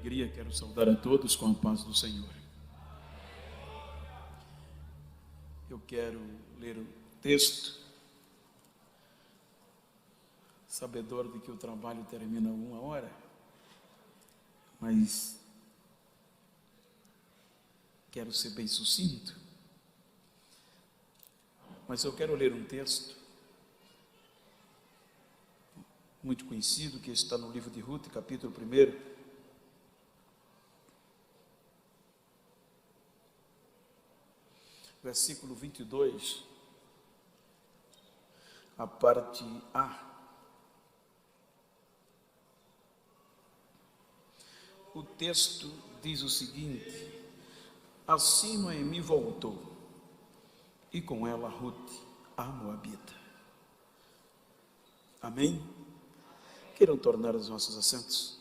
alegria, quero saudar a todos com a paz do Senhor. Eu quero ler o texto, sabedor de que o trabalho termina 1 hora, mas quero ser bem sucinto. Mas eu quero ler um texto muito conhecido, que está no livro de Ruth, capítulo 1. Versículo 22, a parte A. O texto diz o seguinte: assim Noemi voltou, e com ela Ruth, a Moabita. Amém? Queiram tornar os nossos assentos.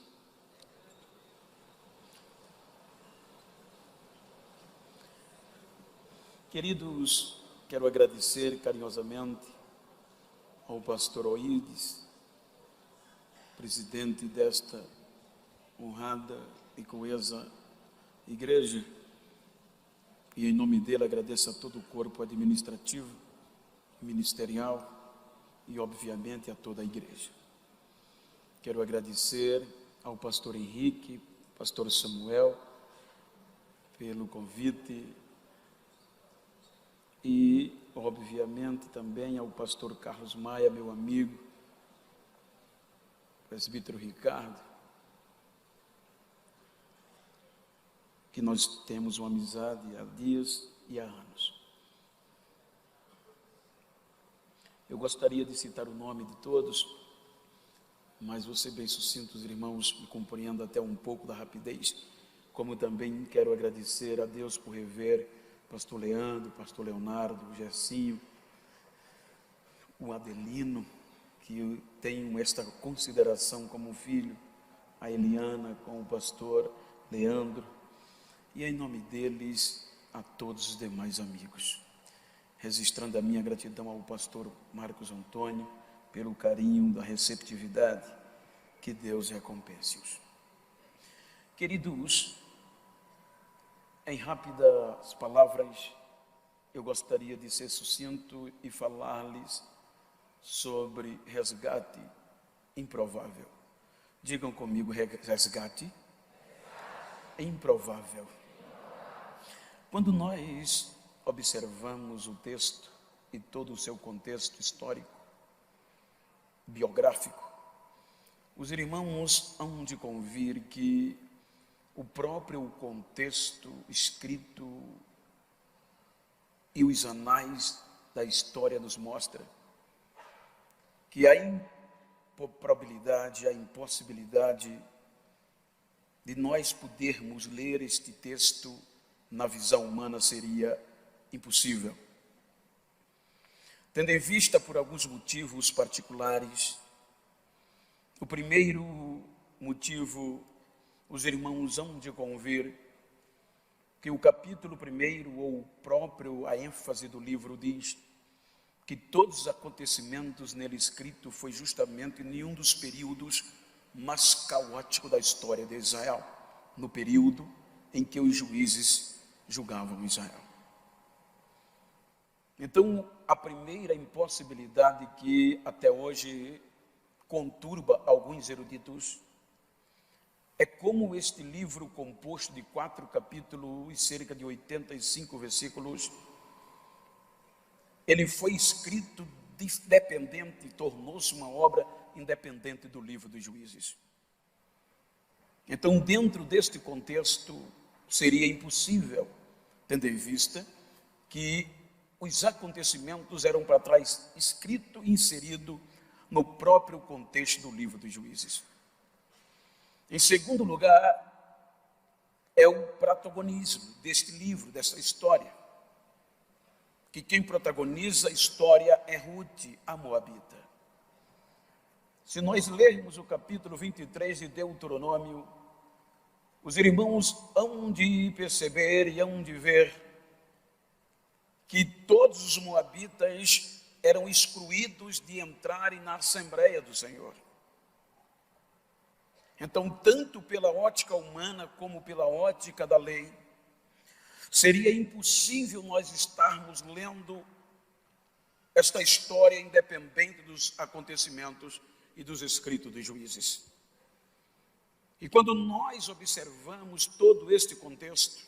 Queridos, quero agradecer carinhosamente ao pastor Oídes, presidente desta honrada e coesa igreja, e em nome dele agradeço a todo o corpo administrativo, ministerial e obviamente a toda a igreja. Quero agradecer ao pastor Henrique, pastor Samuel, pelo convite e, obviamente, também ao pastor Carlos Maia, meu amigo, presbítero Ricardo, que nós temos uma amizade há dias e há anos. Eu gostaria de citar o nome de todos, mas vou ser bem sucinto, os irmãos me compreendam até um pouco da rapidez, como também quero agradecer a Deus por rever pastor Leandro, pastor Leonardo, o Gercinho, o Adelino, que eu tenho esta consideração como filho, a Eliana com o pastor Leandro, e em nome deles a todos os demais amigos, registrando a minha gratidão ao pastor Marcos Antônio, pelo carinho da receptividade, que Deus recompense-os. Queridos, em rápidas palavras, eu gostaria de ser sucinto e falar-lhes sobre resgate improvável. Digam comigo, resgate improvável. Quando nós observamos o texto e todo o seu contexto histórico, biográfico, os irmãos hão de convir que o próprio contexto escrito e os anais da história nos mostra que a improbabilidade, a impossibilidade de nós podermos ler este texto na visão humana seria impossível. Tendo em vista por alguns motivos particulares. O primeiro motivo, os irmãos hão de convir que o capítulo 1, ou próprio a ênfase do livro, diz que todos os acontecimentos nele escrito foi justamente em um dos períodos mais caóticos da história de Israel, no período em que os juízes julgavam Israel. Então, a primeira impossibilidade que até hoje conturba alguns eruditos é como este livro, composto de 4 capítulos e cerca de 85 versículos, ele foi escrito independente, tornou-se uma obra independente do livro dos Juízes. Então, dentro deste contexto, seria impossível, tendo em vista que os acontecimentos eram para trás escrito e inserido no próprio contexto do livro dos Juízes. Em segundo lugar, é o protagonismo deste livro, dessa história, que quem protagoniza a história é Ruth, a Moabita. Se nós lermos o capítulo 23 de Deuteronômio, os irmãos hão de perceber e hão de ver que todos os moabitas eram excluídos de entrarem na Assembleia do Senhor. Então, tanto pela ótica humana como pela ótica da lei, seria impossível nós estarmos lendo esta história independente dos acontecimentos e dos escritos dos juízes. E quando nós observamos todo este contexto,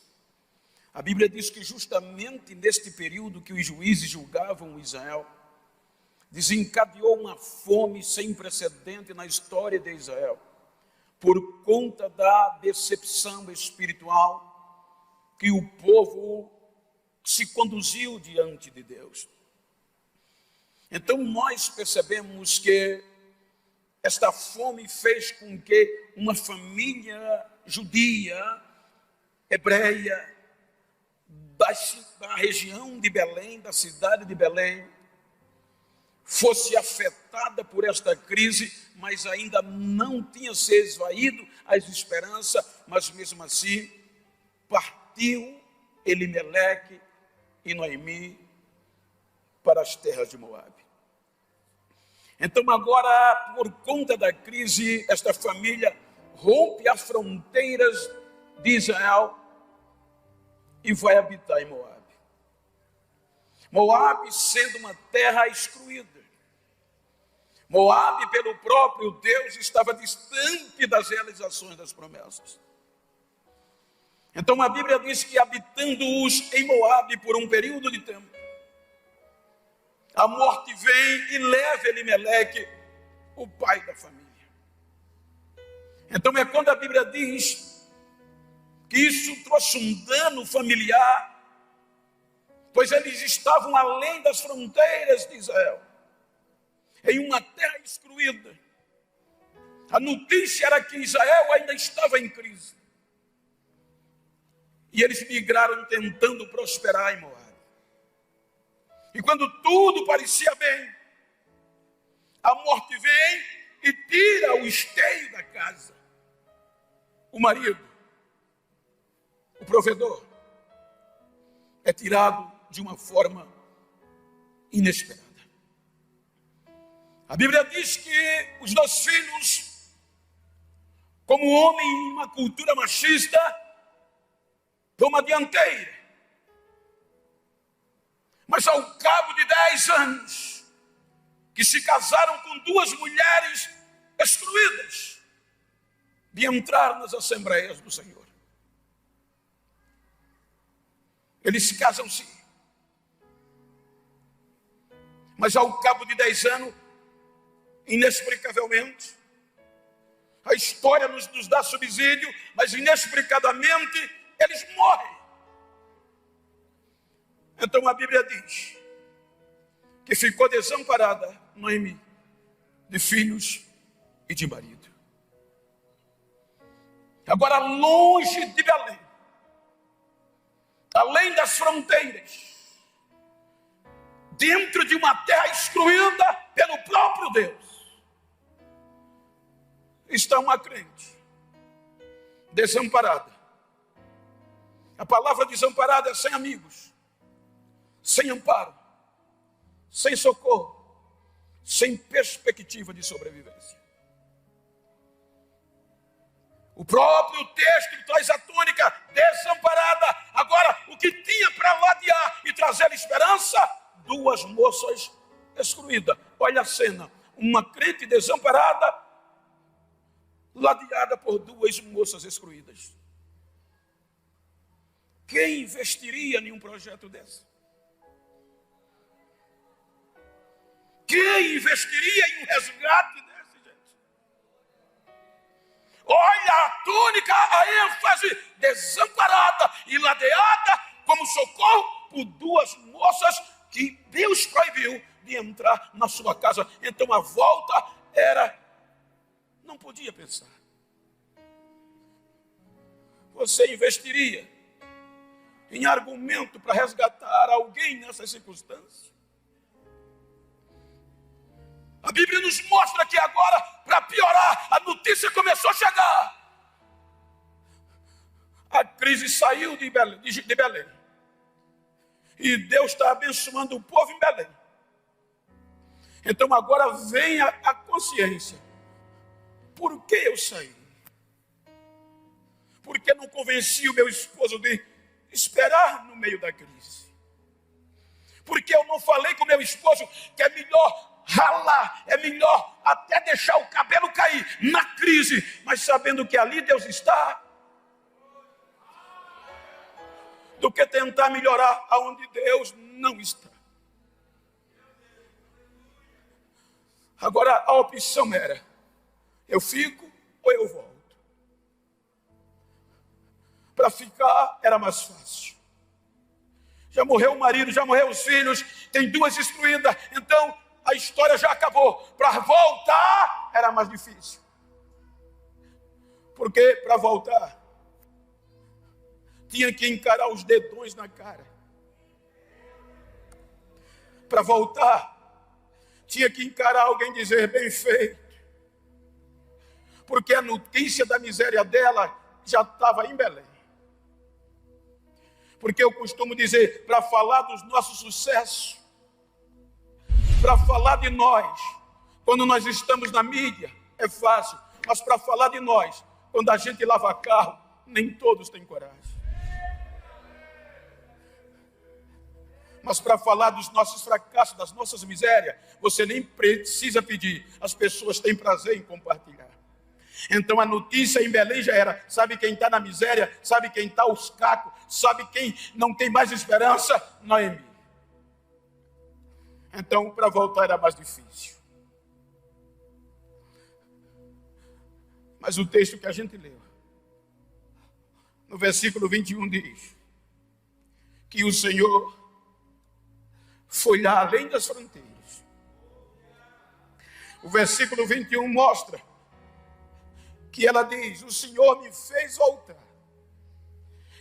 a Bíblia diz que justamente neste período que os juízes julgavam Israel, desencadeou uma fome sem precedente na história de Israel, por conta da decepção espiritual que o povo se conduziu diante de Deus. Então nós percebemos que esta fome fez com que uma família judia, hebreia, da região de Belém, da cidade de Belém, fosse afetada por esta crise, mas ainda não tinha se esvaído as esperanças, mas mesmo assim partiu Elimeleque e Noemi para as terras de Moabe. Então agora, por conta da crise, esta família rompe as fronteiras de Israel e vai habitar em Moabe. Moabe sendo uma terra excluída. Moabe, pelo próprio Deus, estava distante das realizações das promessas. Então a Bíblia diz que habitando-os em Moabe por um período de tempo, a morte vem e leva Elimeleque, o pai da família. Então é quando a Bíblia diz que isso trouxe um dano familiar, pois eles estavam além das fronteiras de Israel, em uma terra excluída. A notícia era que Israel ainda estava em crise. E eles migraram tentando prosperar em Moabe. E quando tudo parecia bem, a morte vem e tira o esteio da casa. O marido, o provedor, é tirado de uma forma inesperada. A Bíblia diz que os dois filhos, como homem em uma cultura machista, tomam a dianteira. Mas ao cabo de 10 anos, que se casaram com duas mulheres excluídas de entrar nas Assembleias do Senhor, eles se casam-se. Mas ao cabo de 10 anos, inexplicavelmente, a história nos dá subsídio, mas inexplicadamente eles morrem. Então a Bíblia diz que ficou desamparada Noemi de filhos e de marido. Agora longe de Belém, além das fronteiras, dentro de uma terra excluída pelo próprio Deus, está uma crente desamparada. A palavra desamparada é sem amigos, sem amparo, sem socorro, sem perspectiva de sobrevivência. O próprio texto traz a tônica desamparada. Agora, o que tinha para ladear e trazer esperança? Duas moças excluídas. Olha a cena, uma crente desamparada, ladeada por duas moças excluídas. Quem investiria em um projeto desse? Quem investiria em um resgate desse, gente? Olha a túnica, a ênfase, desamparada e ladeada como socorro por duas moças que Deus proibiu de entrar na sua casa. Então a volta era, não podia pensar. Você investiria em argumento para resgatar alguém nessas circunstâncias? A Bíblia nos mostra que agora, para piorar, a notícia começou a chegar. A crise saiu de Belém. E Deus está abençoando o povo em Belém. Então agora vem a consciência. Por que eu saí? porque não convenci o meu esposo de esperar no meio da crise. Porque eu não falei com o meu esposo que é melhor ralar, é melhor até deixar o cabelo cair na crise, mas sabendo que ali Deus está, do que tentar melhorar aonde Deus não está. Agora a opção era: eu fico ou eu volto. Para ficar era mais fácil. Já morreu o marido, já morreu os filhos, tem 2 instruídas, então a história já acabou. Para voltar era mais difícil. Porque para voltar tinha que encarar os dedões na cara. Para voltar tinha que encarar alguém e dizer: bem feito. Porque a notícia da miséria dela já estava em Belém. Porque eu costumo dizer, para falar dos nossos sucessos, para falar de nós, quando nós estamos na mídia, é fácil. Mas para falar de nós, quando a gente lava carro, nem todos têm coragem. Mas para falar dos nossos fracassos, das nossas misérias, você nem precisa pedir. As pessoas têm prazer em compartilhar. Então a notícia em Belém já era: sabe quem está na miséria? Sabe quem está aos cacos? Sabe quem não tem mais esperança? Noemi. Então para voltar era mais difícil. Mas o texto que a gente leu, no versículo 21 diz que o Senhor foi lá além das fronteiras. O versículo 21 mostra que ela diz: o Senhor me fez voltar.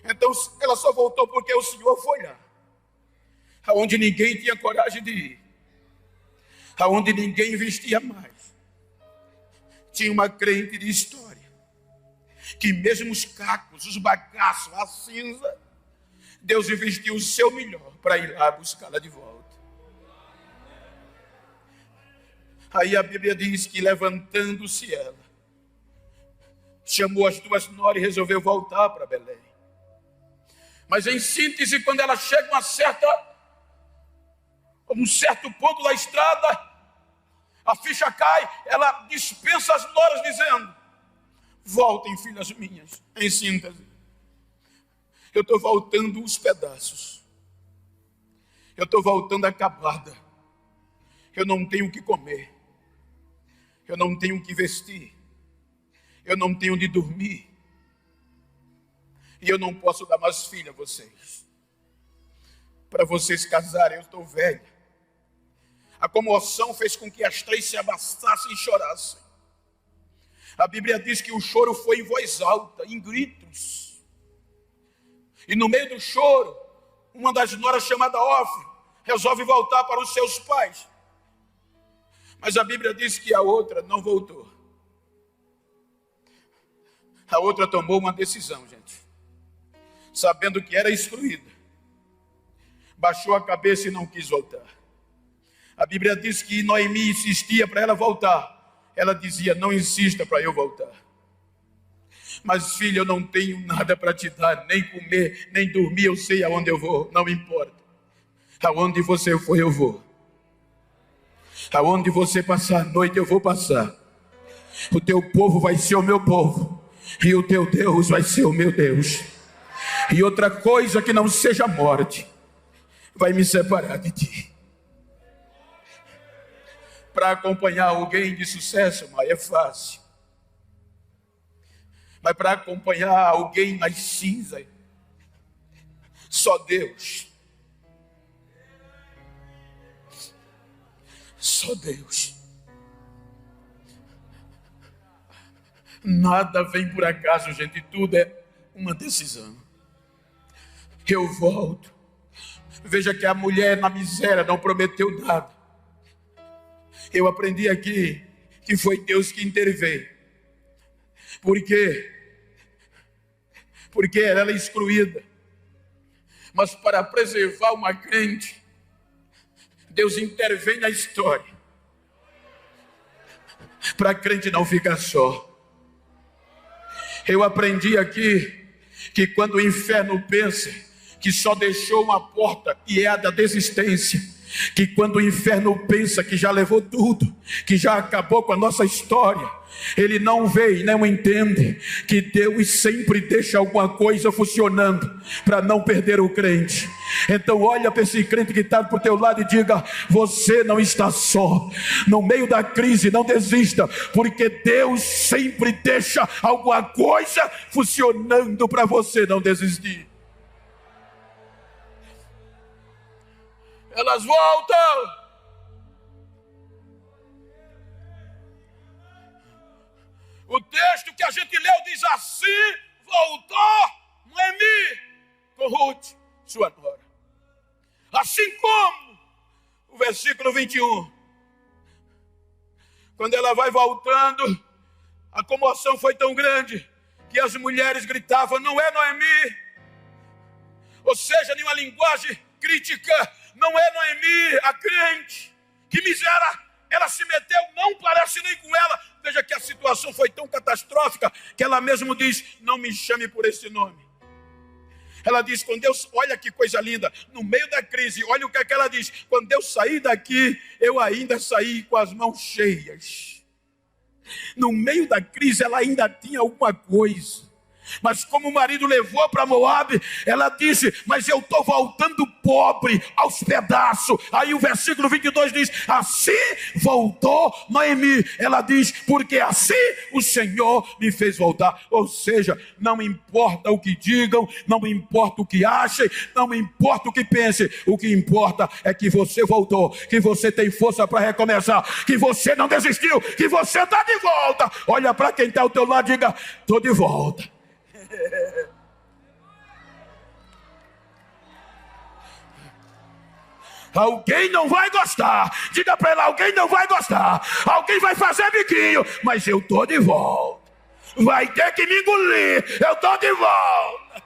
Então ela só voltou porque o Senhor foi lá, aonde ninguém tinha coragem de ir, aonde ninguém investia mais. Tinha uma crente de história, que mesmo os cacos, os bagaços, a cinza, Deus investiu o seu melhor para ir lá buscá-la de volta. Aí a Bíblia diz que, levantando-se ela, chamou as 2 noras e resolveu voltar para Belém. Mas em síntese, quando ela chega a um certo ponto da estrada, a ficha cai, ela dispensa as noras dizendo: voltem, filhas minhas. Em síntese, eu estou voltando os pedaços, eu estou voltando acabada, eu não tenho o que comer, eu não tenho o que vestir, eu não tenho onde dormir, e eu não posso dar mais filho a vocês. Para vocês casarem, eu estou velha. A comoção fez com que as 3 se abraçassem e chorassem. A Bíblia diz que o choro foi em voz alta, em gritos. E no meio do choro, uma das noras, chamada Ofra, resolve voltar para os seus pais. Mas a Bíblia diz que a outra não voltou. A outra tomou uma decisão, gente. Sabendo que era excluída, baixou a cabeça e não quis voltar. A Bíblia diz que Noemi insistia para ela voltar. Ela dizia: não insista para eu voltar. Mas filha, eu não tenho nada para te dar, nem comer, nem dormir, eu sei aonde eu vou, não importa. Aonde você for, eu vou. Aonde você passar a noite, eu vou passar. O teu povo vai ser o meu povo, e o teu Deus vai ser o meu Deus. E outra coisa que não seja morte vai me separar de ti. Para acompanhar alguém de sucesso, mas é fácil. Mas para acompanhar alguém nas cinzas, só Deus. Só Deus. Nada vem por acaso, gente. Tudo é uma decisão. Eu volto. Veja que a mulher na miséria não prometeu nada. Eu aprendi aqui que foi Deus que interveio. Por quê? Porque ela é excluída. Mas para preservar uma crente, Deus intervém na história. Para a crente não ficar só. Eu aprendi aqui que quando o inferno pensa que só deixou uma porta e é a da desistência, que quando o inferno pensa que já levou tudo, que já acabou com a nossa história, ele não vê e não entende que Deus sempre deixa alguma coisa funcionando para não perder o crente. Então olha para esse crente que está por teu lado e diga: você não está só. No meio da crise não desista, porque Deus sempre deixa alguma coisa funcionando para você não desistir. Elas voltam. O texto que a gente leu diz assim: voltou Noemi com Ruth, sua nora. Assim como o versículo 21, quando ela vai voltando, a comoção foi tão grande que as mulheres gritavam: não é Noemi. Ou seja, em uma linguagem crítica, não é Noemi, a crente. Que miséria, ela se meteu, não parece nem com ela. Veja que a situação foi tão catastrófica que ela mesmo diz: não me chame por esse nome. Ela diz: quando Deus, olha que coisa linda, no meio da crise, olha o que é que ela diz: quando eu saí daqui, eu ainda saí com as mãos cheias. No meio da crise ela ainda tinha alguma coisa. Mas como o marido levou para Moabe, ela disse: mas eu estou voltando pobre, aos pedaços. Aí o versículo 22 diz: assim voltou Noemi. Ela diz: porque assim o Senhor me fez voltar. Ou seja, não importa o que digam, não importa o que achem, não importa o que pensem, o que importa é que você voltou, que você tem força para recomeçar, que você não desistiu, que você está de volta. Olha para quem está ao teu lado e diga: estou de volta. Alguém não vai gostar. Diga para ela: alguém não vai gostar. Alguém vai fazer biquinho, mas eu estou de volta. Vai ter que me engolir. Eu estou de volta.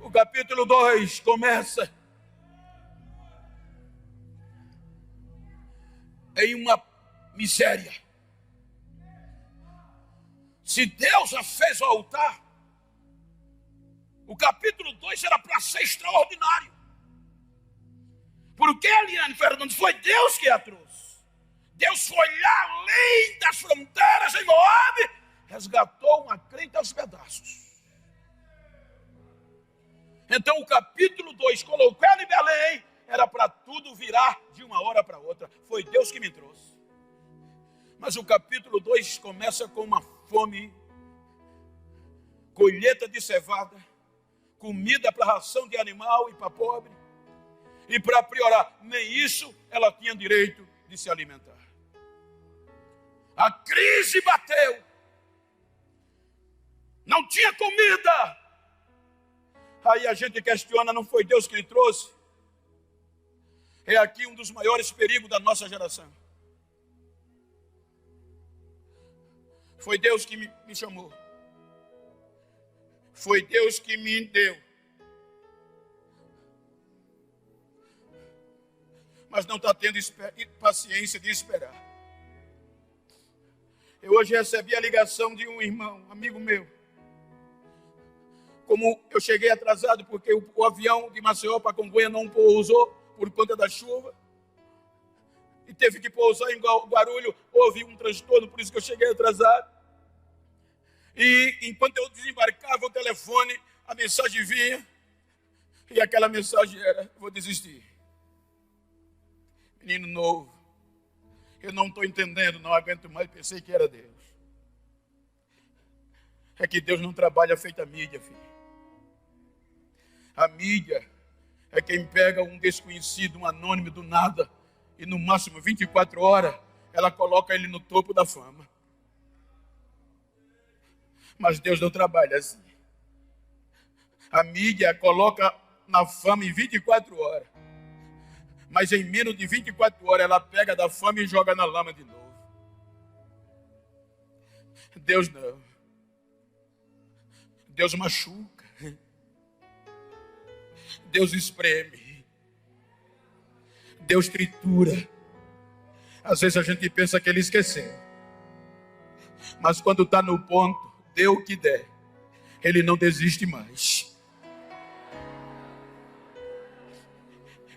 O capítulo 2 começa em uma miséria. Se Deus a fez voltar, o capítulo 2 era para ser extraordinário. Porque, Eliane Fernandes, foi Deus que a trouxe. Deus foi lá além das fronteiras em Moabe, resgatou uma crente aos pedaços. Então o capítulo 2 colocou ela em Belém, era para tudo virar de uma hora para outra. Foi Deus que me trouxe. Mas o capítulo 2 começa com uma fome, colheita de cevada, comida para ração de animal e para pobre. E para piorar, nem isso ela tinha direito de se alimentar. A crise bateu. Não tinha comida. Aí a gente questiona: não foi Deus que lhe trouxe? É aqui um dos maiores perigos da nossa geração. Foi Deus que me chamou. Foi Deus que me deu. Mas não está tendo paciência de esperar. Eu hoje recebi a ligação de um irmão, amigo meu. Como eu cheguei atrasado porque o avião de Maceió para Congonhas não pousou por conta da chuva. E teve que pousar em Guarulhos, houve um transtorno, por isso que eu cheguei atrasado. E enquanto eu desembarcava o telefone, a mensagem vinha, e aquela mensagem era: vou desistir. Menino novo, eu não estou entendendo, não aguento mais, pensei que era Deus. É que Deus não trabalha feita mídia, filho. A mídia é quem pega um desconhecido, um anônimo do nada, e no máximo 24 horas, ela coloca ele no topo da fama. Mas Deus não trabalha assim. A mídia coloca na fama em 24 horas. Mas em menos de 24 horas, ela pega da fama e joga na lama de novo. Deus não. Deus machuca. Deus espreme. Deus tritura. Às vezes a gente pensa que Ele esqueceu. Mas quando está no ponto, dê o que der, ele não desiste mais.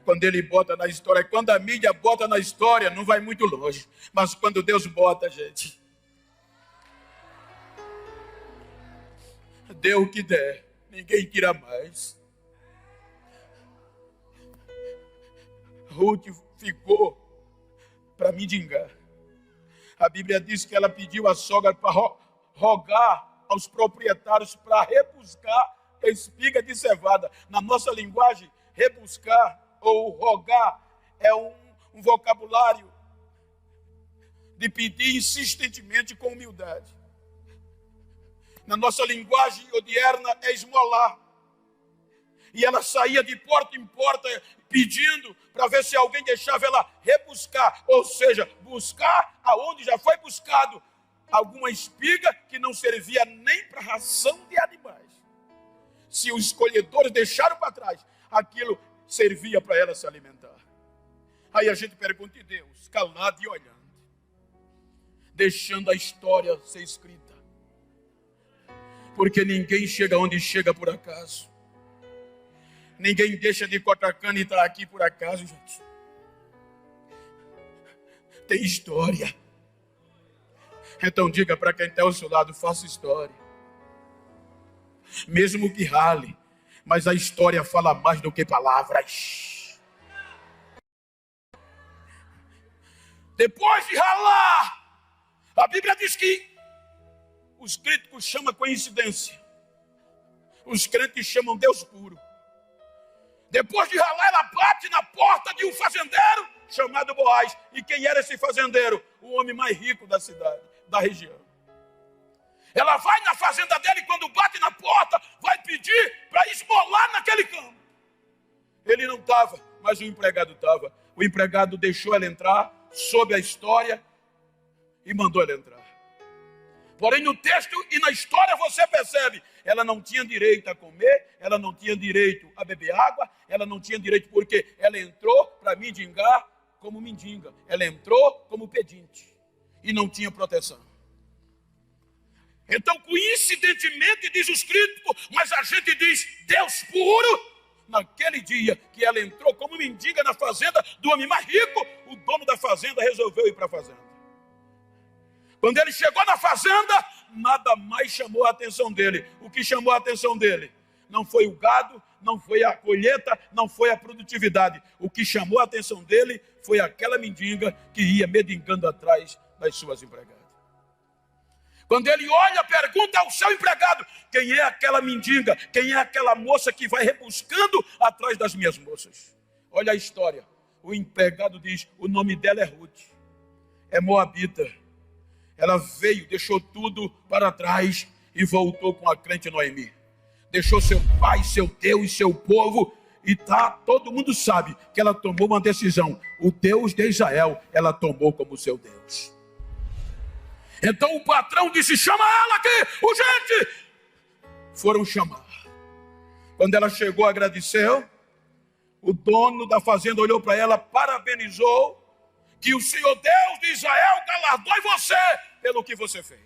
Quando ele bota na história, quando a mídia bota na história, não vai muito longe. Mas quando Deus bota, gente, dê o que der, ninguém tira mais. Ruth ficou para mendigar. A Bíblia diz que ela pediu à sogra para rogar aos proprietários para rebuscar a espiga de cevada. Na nossa linguagem, rebuscar ou rogar é um vocabulário de pedir insistentemente com humildade. Na nossa linguagem odierna é esmolar. E ela saía de porta em porta pedindo para ver se alguém deixava ela rebuscar, ou seja, buscar aonde já foi buscado alguma espiga que não servia nem para ração de animais. Se os escolhedores deixaram para trás, aquilo servia para ela se alimentar. Aí a gente pergunta, e Deus, calado e olhando, deixando a história ser escrita. Porque ninguém chega onde chega por acaso. Ninguém deixa de Cotacana e está aqui por acaso, gente. Tem história. Então diga para quem está ao seu lado, faça história. Mesmo que rale, mas a história fala mais do que palavras. Depois de ralar, a Bíblia diz que os críticos chamam coincidência. Os crentes chamam Deus puro. Depois de ralar, ela bate na porta de um fazendeiro chamado Boaz. E quem era esse fazendeiro? O homem mais rico da cidade, da região. Ela vai na fazenda dele e quando bate na porta, vai pedir para esmolar naquele campo. Ele não estava, mas o empregado estava. O empregado deixou ela entrar, soube a história e mandou ela entrar. Porém, no texto e na história você percebe, ela não tinha direito a comer, ela não tinha direito a beber água, ela não tinha direito porque ela entrou para mendigar como mendiga. Ela entrou como pedinte e não tinha proteção. Então, coincidentemente, diz os críticos, mas a gente diz, Deus puro, naquele dia que ela entrou como mendiga na fazenda do homem mais rico, o dono da fazenda resolveu ir para a fazenda. Quando ele chegou na fazenda, nada mais chamou a atenção dele. O que chamou a atenção dele? Não foi o gado, não foi a colheita, não foi a produtividade. O que chamou a atenção dele foi aquela mendiga que ia mendigando atrás das suas empregadas. Quando ele olha, pergunta ao seu empregado, quem é aquela mendiga? Quem é aquela moça que vai rebuscando atrás das minhas moças? Olha a história. O empregado diz, o nome dela é Ruth. É moabita. Ela veio, deixou tudo para trás e voltou com a crente Noemi. Deixou seu pai, seu Deus, seu povo e todo mundo sabe que ela tomou uma decisão. O Deus de Israel, ela tomou como seu Deus. Então o patrão disse, chama ela aqui, urgente! Foram chamar. Quando ela chegou, agradeceu. O dono da fazenda olhou para ela, parabenizou. Que o Senhor Deus de Israel galardoe você pelo que você fez.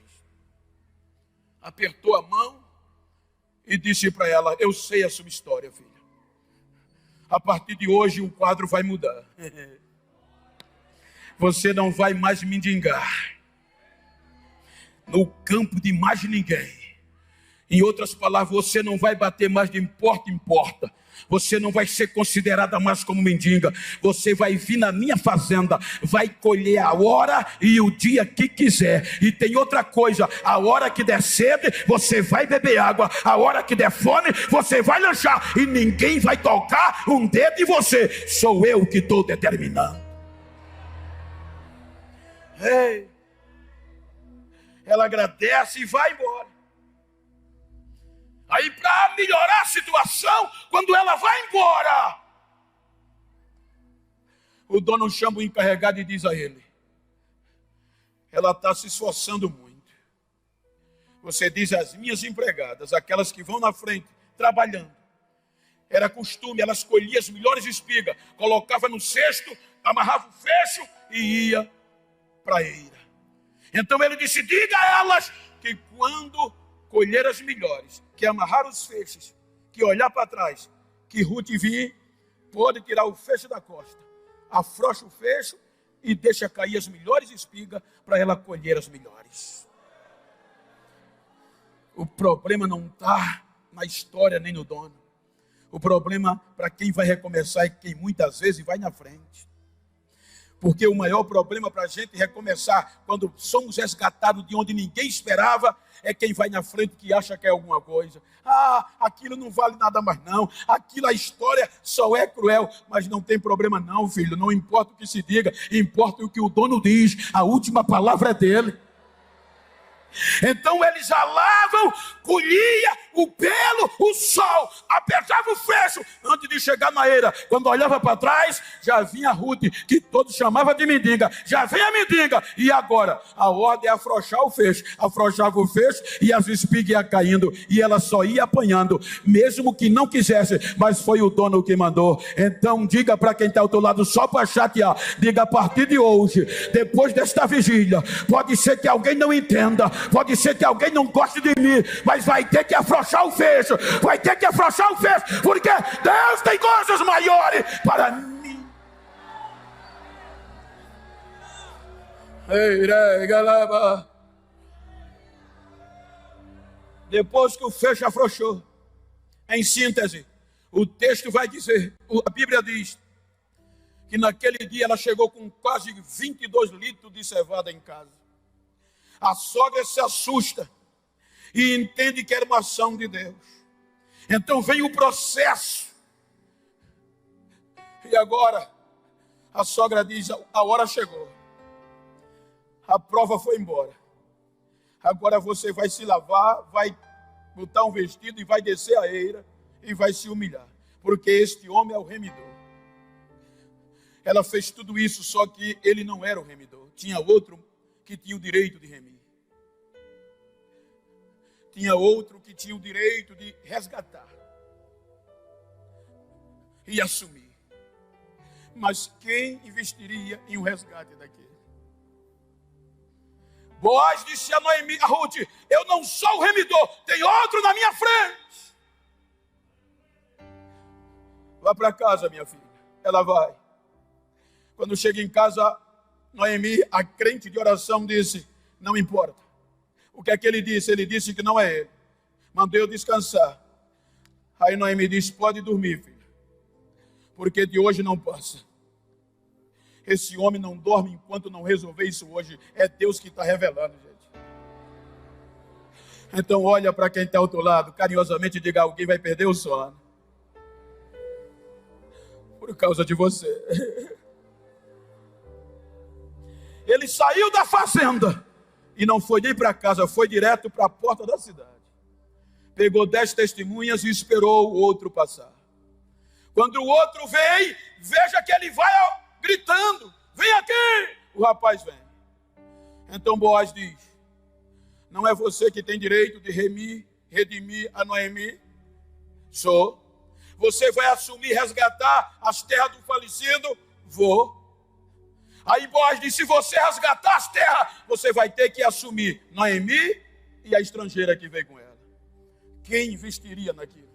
Apertou a mão e disse para ela, eu sei a sua história, filha. A partir de hoje o quadro vai mudar. Você não vai mais mendigar no campo de mais ninguém. Em outras palavras, você não vai bater mais de porta em porta. Você não vai ser considerada mais como mendiga. Você vai vir na minha fazenda, vai colher a hora e o dia que quiser. E tem outra coisa, a hora que der sede, você vai beber água. A hora que der fome, você vai lanchar. E ninguém vai tocar um dedo em você. Sou eu que estou determinando. Ei. Ela agradece e vai embora. Aí, para melhorar a situação, quando ela vai embora, o dono chama o encarregado e diz a ele, ela está se esforçando muito. Você diz às minhas empregadas, aquelas que vão na frente, trabalhando. Era costume, elas colhiam as melhores espigas, colocava no cesto, amarrava o fecho e ia para a eira. Então ele disse: diga a elas que quando colher as melhores, que amarrar os feixes, que olhar para trás, que Ruth vir, pode tirar o feixe da costa, afrouxa o feixe e deixa cair as melhores espigas para ela colher as melhores. O problema não está na história nem no dono. O problema para quem vai recomeçar é quem muitas vezes vai na frente. Porque o maior problema para a gente recomeçar, quando somos resgatados de onde ninguém esperava, é quem vai na frente que acha que é alguma coisa. Ah, aquilo não vale nada mais não. Aquilo, a história só é cruel. Mas não tem problema não, filho. Não importa o que se diga, importa o que o dono diz. A última palavra é dele. Então eles alavam, colhia o pelo, o sol, apertava o fecho antes de chegar na eira. Quando olhava para trás, já vinha Ruth, que todos chamavam de mendiga. Já vem a mendiga. E agora? A ordem é afrouxar o fecho. Afrouxava o fecho e as espigas iam caindo. E ela só ia apanhando, mesmo que não quisesse, mas foi o dono que mandou. Então diga para quem está ao teu lado, só para chatear, diga: a partir de hoje, depois desta vigília, pode ser que alguém não entenda, pode ser que alguém não goste de mim, mas vai ter que afrouxar o fecho, vai ter que afrouxar o fecho, porque Deus tem coisas maiores para mim. Depois que o fecho afrouxou, em síntese, o texto vai dizer, a Bíblia diz, que naquele dia ela chegou com quase 22 litros de cevada em casa. A sogra se assusta e entende que era uma ação de Deus. Então vem o processo. E agora a sogra diz: a hora chegou. A prova foi embora. Agora você vai se lavar, vai botar um vestido e vai descer a eira e vai se humilhar. Porque este homem é o remidor. Ela fez tudo isso, só que ele não era o remidor. Tinha outro que tinha o direito de remir. Tinha outro que tinha o direito de resgatar e assumir. Mas quem investiria em um resgate daquele? Boaz disse a Noemi, a Ruth: eu não sou o remidor, tem outro na minha frente. Vá para casa, minha filha. Ela vai. Quando chega em casa, Noemi, a crente de oração, disse: não importa. O que é que ele disse? Ele disse que não é ele. Mandou eu descansar. Aí Noemi disse: pode dormir, filha, porque de hoje não passa. Esse homem não dorme enquanto não resolver isso hoje. É Deus que está revelando, gente. Então olha para quem está ao teu lado, carinhosamente diga: alguém vai perder o sono por causa de você. Ele saiu da fazenda e não foi nem para casa, foi direto para a porta da cidade. Pegou 10 testemunhas e esperou o outro passar. Quando o outro veio, veja que ele vai gritando: vem aqui! O rapaz vem. Então Boaz diz: não é você que tem direito de redimir a Noemi? Sou. Você vai assumir, resgatar as terras do falecido? Vou. Aí Boaz disse: se você resgatar as terras, você vai ter que assumir Noemi e a estrangeira que veio com ela. Quem investiria naquilo?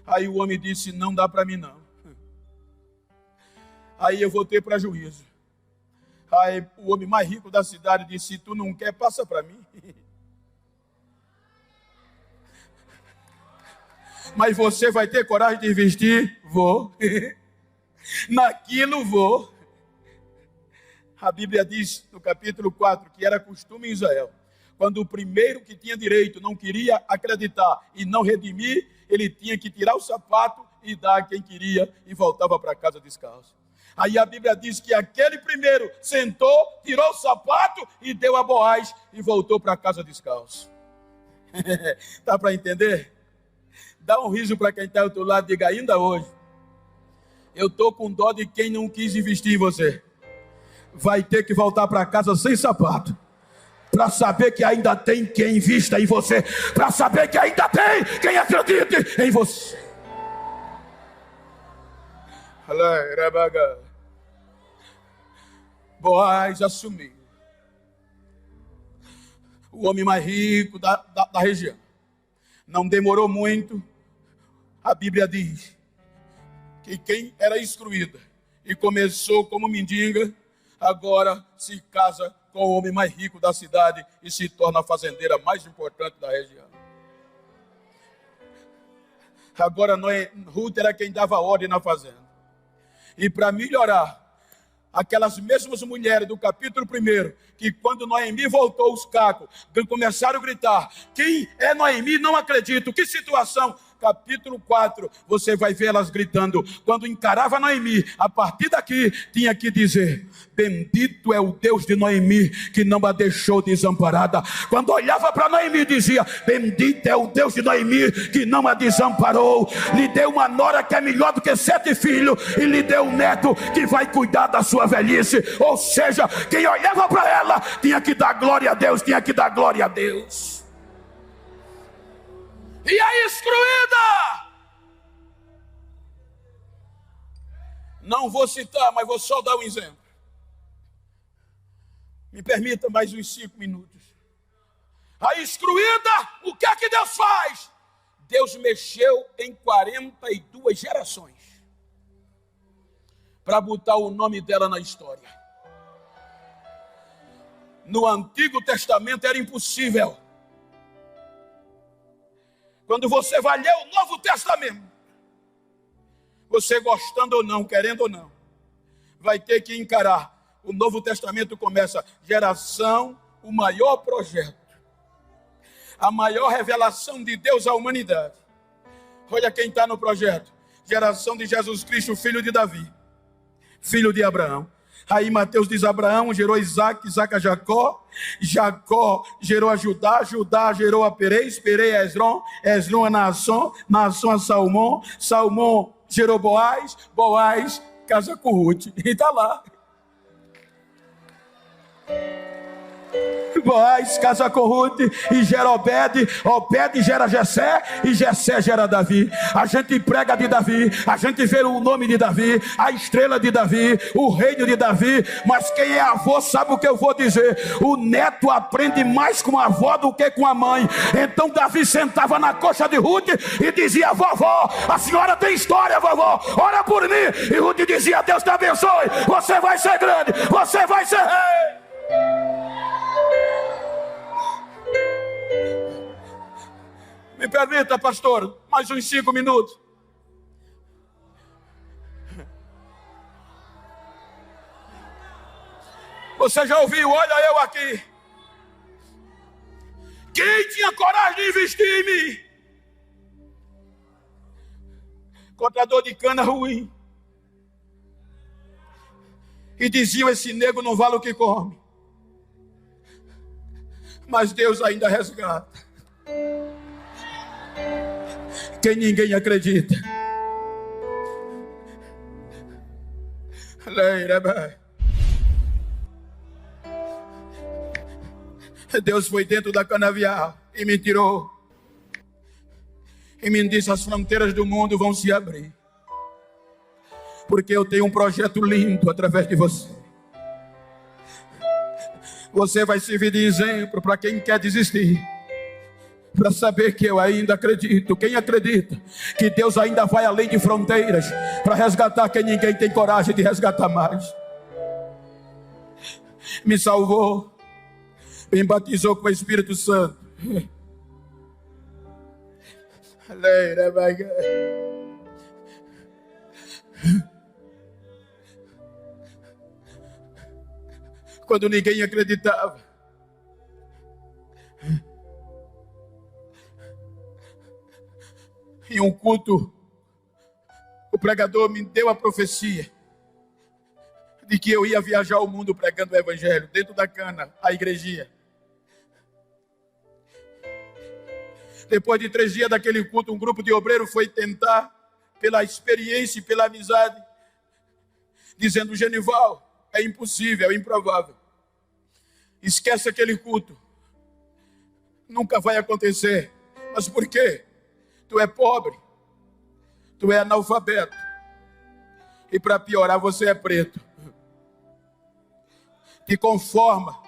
Aí o homem disse: não dá para mim não. Aí eu voltei para juízo. Aí o homem mais rico da cidade disse: se tu não quer, passa para mim. Mas você vai ter coragem de investir? Vou. Naquilo vou. A Bíblia diz no capítulo 4 que era costume em Israel, quando o primeiro que tinha direito não queria acreditar e não redimir, ele tinha que tirar o sapato e dar a quem queria e voltava para casa descalço. Aí a Bíblia diz que aquele primeiro sentou, tirou o sapato e deu a Boaz e voltou para casa descalço. Dá para entender? Dá um riso para quem está ao teu lado, diga: ainda hoje eu estou com dó de quem não quis investir em você. Vai ter que voltar para casa sem sapato, para saber que ainda tem quem invista em você, para saber que ainda tem quem acredite em você. Boaz assumiu. o homem mais rico da região. Não demorou muito, a Bíblia diz que quem era instruída e começou como mendiga, agora se casa com o homem mais rico da cidade e se torna a fazendeira mais importante da região. Agora Ruth era quem dava ordem na fazenda. E para melhorar, aquelas mesmas mulheres do capítulo 1, que quando Noemi voltou os cacos, começaram a gritar: quem é Noemi? Não acredito, que situação! Capítulo 4, você vai ver elas gritando. Quando encarava Noemi, a partir daqui, tinha que dizer: bendito é o Deus de Noemi, que não a deixou desamparada. Quando olhava para Noemi, dizia: bendito é o Deus de Noemi, que não a desamparou. Lhe deu uma nora que é melhor do que 7 filhos, e lhe deu um neto que vai cuidar da sua velhice. Ou seja, quem olhava para ela, tinha que dar glória a Deus, tinha que dar glória a Deus. E a instruída, não vou citar, mas vou só dar um exemplo. Me permita mais uns 5 minutos. A instruída, o que é que Deus faz? Deus mexeu em 42 gerações para botar o nome dela na história. No Antigo Testamento era impossível. Quando você vai ler o Novo Testamento, você gostando ou não, querendo ou não, vai ter que encarar. O Novo Testamento começa: geração, o maior projeto, a maior revelação de Deus à humanidade. Olha quem está no projeto: geração de Jesus Cristo, filho de Davi, filho de Abraão. Aí Mateus diz: Abraão gerou Isaac, Isaac a Jacó, Jacó gerou a Judá, Judá gerou a Perez, Perez a Esrom, Esrom a Naasson, Naasson a Salmão, Salmão gerou Boaz, Boaz casa com Ruth. E está lá. Boaz casa com Ruth e gera Obed, Obed gera Jessé e Jessé gera Davi. A gente prega de Davi, a gente vê o nome de Davi, a estrela de Davi, o reino de Davi, mas quem é avô sabe o que eu vou dizer: o neto aprende mais com a avó do que com a mãe. Então Davi sentava na coxa de Ruth e dizia: vovó, a senhora tem história, vovó, ora por mim. E Ruth dizia: Deus te abençoe, você vai ser grande, você vai ser rei. Me permita, pastor, mais uns 5 minutos. Você já ouviu? Olha eu aqui. Quem tinha coragem de investir em mim? Cortador de cana ruim. E diziam: esse nego não vale o que come. Mas Deus ainda resgata quem ninguém acredita. Deus foi dentro da canavial e me tirou e me disse: as fronteiras do mundo vão se abrir, porque eu tenho um projeto lindo através de você. Você vai servir de exemplo para quem quer desistir, para saber que eu ainda acredito. Quem acredita que Deus ainda vai além de fronteiras para resgatar quem ninguém tem coragem de resgatar mais. Me salvou, me batizou com o Espírito Santo. Quando ninguém acreditava, em um culto, o pregador me deu a profecia de que eu ia viajar o mundo pregando o evangelho, dentro da cana, a igrejinha. Depois de 3 dias daquele culto, um grupo de obreiros foi tentar, pela experiência e pela amizade, dizendo: Genival, é impossível, é improvável. Esquece aquele culto. Nunca vai acontecer. Mas por quê? Tu é pobre, tu é analfabeto, e para piorar você é preto. Te conforma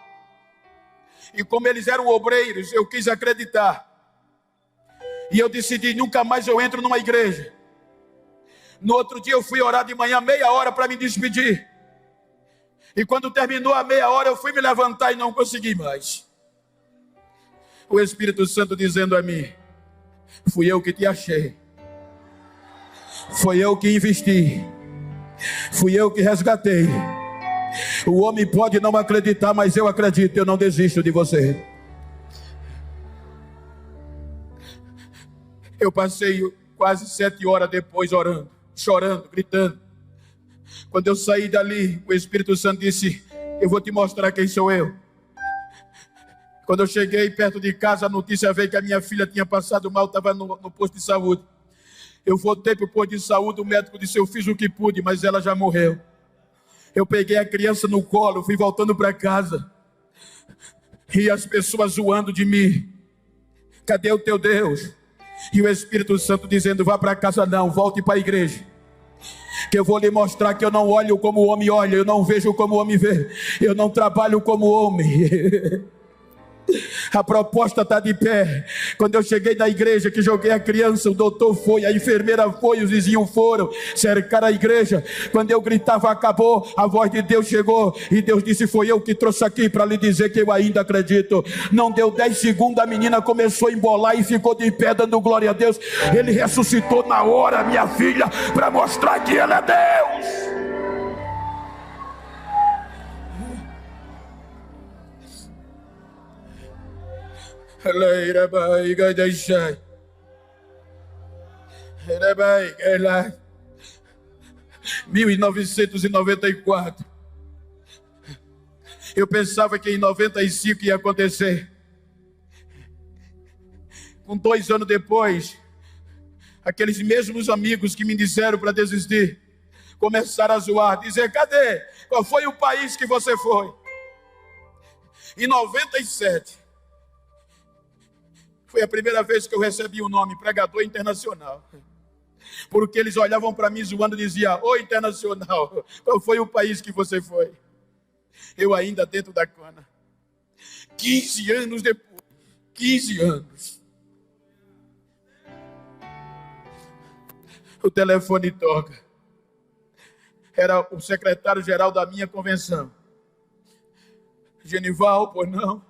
E como eles eram obreiros, eu quis acreditar. E eu decidi, nunca mais eu entro numa igreja. No outro dia eu fui orar de manhã, meia hora para me despedir. E quando terminou a meia hora, eu fui me levantar e não consegui mais. O Espírito Santo dizendo a mim: fui eu que te achei. Foi eu que investi. Fui eu que resgatei. O homem pode não acreditar, mas eu acredito, eu não desisto de você. Eu passei quase 7 horas depois orando, chorando, gritando. Quando eu saí dali, o Espírito Santo disse: eu vou te mostrar quem sou eu. Quando eu cheguei perto de casa, a notícia veio que a minha filha tinha passado mal, estava no posto de saúde. Eu voltei para o posto de saúde, o médico disse: eu fiz o que pude, mas ela já morreu. Eu peguei a criança no colo, fui voltando para casa. E as pessoas zoando de mim: cadê o teu Deus? E o Espírito Santo dizendo: vá para casa não, volte para a igreja. Que eu vou lhe mostrar que eu não olho como o homem olha, eu não vejo como o homem vê, eu não trabalho como o homem. A proposta está de pé. Quando eu cheguei na igreja, que joguei a criança, o doutor foi, a enfermeira foi, os vizinhos foram, cercaram a igreja. Quando eu gritava acabou, a voz de Deus chegou e Deus disse: foi eu que trouxe aqui para lhe dizer que eu ainda acredito. Não deu 10 segundos, a menina começou a embolar e ficou de pé dando glória a Deus. Ele ressuscitou na hora, minha filha, para mostrar que Ele é Deus. Era 1994. Eu pensava que em 95 ia acontecer. Com 2 anos depois, aqueles mesmos amigos que me disseram para desistir começaram a zoar, dizer: cadê? Qual foi o país que você foi? Em 97 foi a primeira vez que eu recebi o nome pregador internacional. Porque eles olhavam para mim zoando e diziam: ô internacional, qual foi o país que você foi? Eu ainda dentro da cana. 15 anos depois. 15 anos. O telefone toca. Era o secretário-geral da minha convenção. Genival, pois não?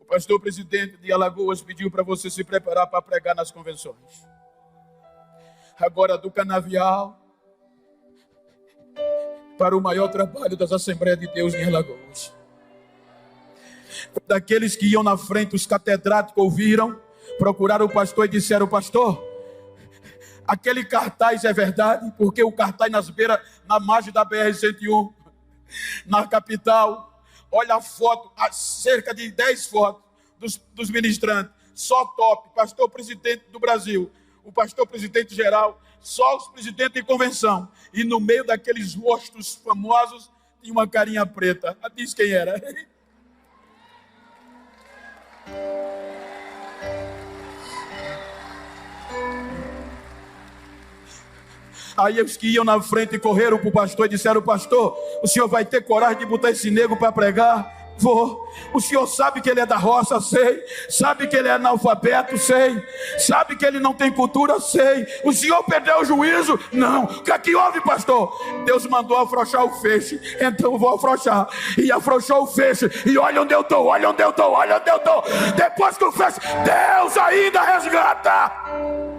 O pastor presidente de Alagoas pediu para você se preparar para pregar nas convenções. Agora do Canavial para o maior trabalho das Assembleias de Deus em Alagoas. Daqueles que iam na frente, os catedráticos ouviram, procuraram o pastor e disseram: pastor, aquele cartaz é verdade? Porque o cartaz na margem da BR-101, na capital. Olha a foto, cerca de 10 fotos dos ministrantes. Só top, pastor presidente do Brasil, o pastor presidente geral, só os presidentes de convenção. E no meio daqueles rostos famosos, tinha uma carinha preta. Diz quem era. Aí os que iam na frente correram para o pastor e disseram: pastor, o senhor vai ter coragem de botar esse nego para pregar? Vou. O senhor sabe que ele é da roça? Sei. Sabe que ele é analfabeto? Sei. Sabe que ele não tem cultura? Sei. O senhor perdeu o juízo? Não. O que é que houve, pastor? Deus mandou afrouxar o feixe, então eu vou afrouxar. E afrouxou o feixe. E olha onde eu estou, olha onde eu estou, olha onde eu estou. Depois que o feixe, Deus ainda resgata.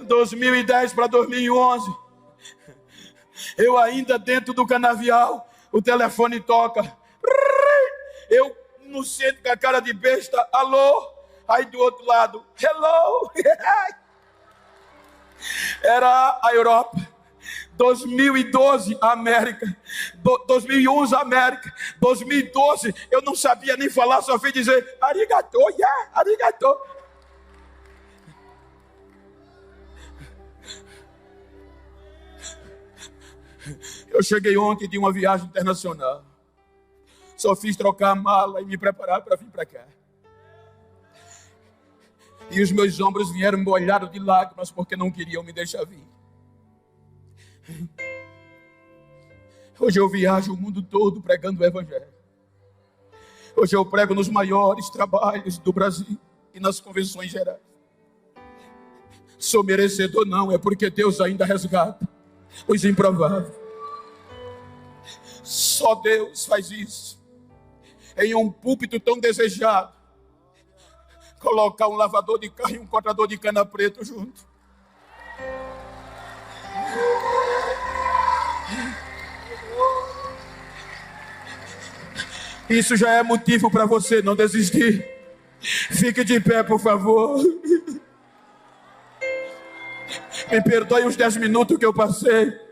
2010 para 2011, eu ainda dentro do canavial, o telefone toca, eu no centro com a cara de besta, alô, aí do outro lado, hello, era a Europa. 2012, América. 2011, América. 2012, eu não sabia nem falar, só fui dizer arigato, yeah, arigato. Eu cheguei ontem de uma viagem internacional. Só fiz trocar a mala e me preparar para vir para cá. E os meus ombros vieram molhados de lágrimas porque não queriam me deixar vir. Hoje eu viajo o mundo todo pregando o Evangelho. Hoje eu prego nos maiores trabalhos do Brasil e nas convenções gerais. Sou merecedor? Não, é porque Deus ainda resgata os improváveis. Só Deus faz isso. Em um púlpito tão desejado, colocar um lavador de carro e um cortador de cana preto junto. Isso já é motivo para você não desistir. Fique de pé, por favor. Me perdoe os 10 minutos que eu passei.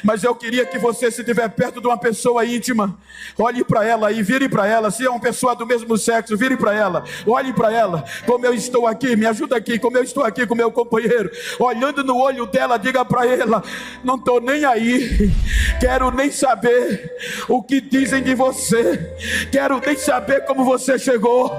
Mas eu queria que você, se estiver perto de uma pessoa íntima, olhe para ela e vire para ela. Se é uma pessoa do mesmo sexo, vire para ela, olhe para ela. Como eu estou aqui, me ajuda aqui. Como eu estou aqui com meu companheiro, olhando no olho dela, diga para ela: não estou nem aí, quero nem saber o que dizem de você, quero nem saber como você chegou,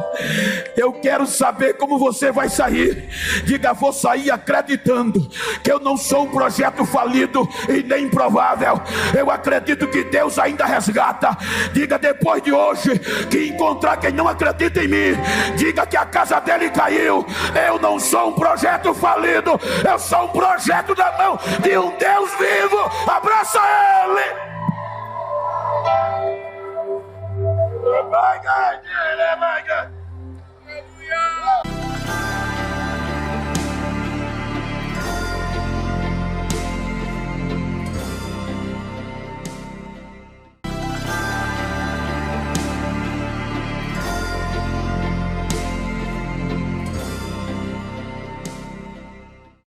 eu quero saber como você vai sair. Diga: vou sair acreditando que eu não sou um projeto falido e nem improvável. Eu acredito que Deus ainda resgata. Diga: depois de hoje, que encontrar quem não acredita em mim, diga que a casa dele caiu. Eu não sou um projeto falido, eu sou um projeto da mão de um Deus vivo. Abraça ele.